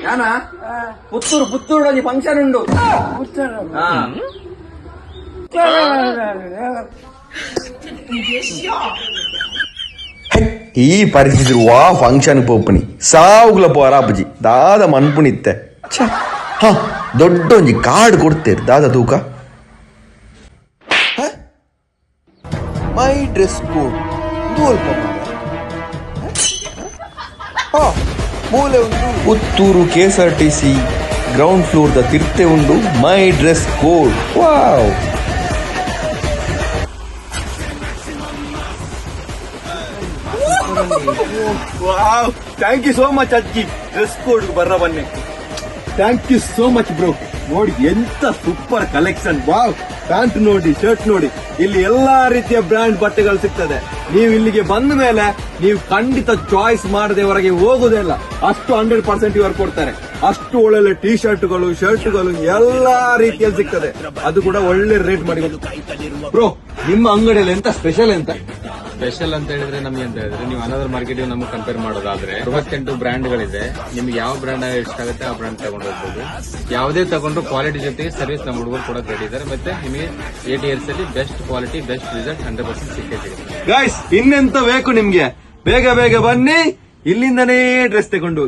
Yana Puttur function ಉಂಡು ಈ ಪರಿಸ್ಥಿತಿ ವಾ ಫಂಕ್ಷನ್ ಪೋಪನಿ ಸಾವುಗ್ಲ ಪೋರ ಅಪ್ಪಜಿ ದಾದ ಮನ್ಪುಣಿತ್ತೆ ಹ ದೊಡ್ಡ ಒಂಜಿ ಕಾರ್ಡ್ ಕೊಡ್ತೇರು ದಾದ ತೂಕ ಮೈ ಡ್ರೆಸ್ ಕೋಡ್ ಮೂಲೆ ಉಂಟು ಪುತ್ತೂರು KSRTC ಗ್ರೌಂಡ್ ಫ್ಲೋರ್ ದ ತಿರ್ತೆ ಉಂಡು my dress code wow wow thank you so much ಅಜ್ಜಿ ಡ್ರೆಸ್ ಕೋಡ್ ಬರ್ರ ಬನ್ನಿ thank you so much bro ನೋಡಿ ಎಂತ ಸೂಪರ್ ಕಲೆಕ್ಷನ್ ವಾವ್ ಪ್ಯಾಂಟ್ ನೋಡಿ ಶರ್ಟ್ ನೋಡಿ ಇಲ್ಲಿ ಎಲ್ಲಾ ರೀತಿಯ ಬ್ರ್ಯಾಂಡ್ ಬಟ್ಟೆಗಳು ಸಿಗ್ತದೆ ನೀವು ಇಲ್ಲಿಗೆ ಬಂದ ಮೇಲೆ ನೀವು ಖಂಡಿತ ಚಾಯ್ಸ್ ಮಾಡದೆ ಹೊರಗೆ ಹೋಗುದೇ ಇಲ್ಲ ಅಷ್ಟು 100% ಇವರು ಕೊಡ್ತಾರೆ ಅಷ್ಟು ಒಳ್ಳೊಳ್ಳೆ ಟಿ ಶರ್ಟ್ಗಳು ಶರ್ಟ್ಗಳು ಎಲ್ಲಾ ರೀತಿಯಲ್ಲಿ ಸಿಗ್ತದೆ ಅದು ಕೂಡ ಒಳ್ಳೆ ರೇಟ್ ಮಾಡಿ ಬ್ರೋ ನಿಮ್ಮ ಅಂಗಡಿಯಲ್ಲಿ ಎಂತ ಸ್ಪೆಷಲ್ ಅಂತ ಸ್ಪೆಷಲ್ ಅಂತ ಹೇಳಿದ್ರೆ ನಮ್ಗೆ ಅಂತ ಹೇಳಿದ್ರೆ ನೀವು ಅನದರ್ ಮಾರ್ಕೆಟ್ ನಮಗೆ ಕಂಪೇರ್ ಮಾಡೋದಾದ್ರೆ 68 ಬ್ರ್ಯಾಂಡ್ಗಳಿದೆ ನಿಮ್ಗೆ ಯಾವ ಬ್ರ್ಯಾಂಡ್ ಇಷ್ಟ ಆಗುತ್ತೆ ಆ ಬ್ರ್ಯಾಂಡ್ ತಗೊಂಡು ಹೋಗ್ಬೋದು ಯಾವುದೇ ತಗೊಂಡ್ರು ಕ್ವಾಲಿಟಿ ಜೊತೆಗೆ ಸರ್ವಿಸ್ ನಮ್ಮ ಹುಡುಗರು ಕೂಡ ರೆಡಿ ಇದ್ದಾರೆ ಮತ್ತೆ ನಿಮಗೆ 8 ಇಯರ್ಸ್ ಅಲ್ಲಿ ಬೆಸ್ಟ್ ಕ್ವಾಲಿಟಿ ಬೆಸ್ಟ್ ರಿಸಲ್ಟ್ 100% ಸಿಕ್ಕೇ ಸಿಗುತ್ತೆ ಗೈಸ್ ಇನ್ನೆಂತ ಬೇಕು ನಿಮ್ಗೆ ಬೇಗ ಬೇಗ ಬನ್ನಿ ಇಲ್ಲಿಂದನೇ ಡ್ರೆಸ್ ತಗೊಂಡು ಹೋಗಿ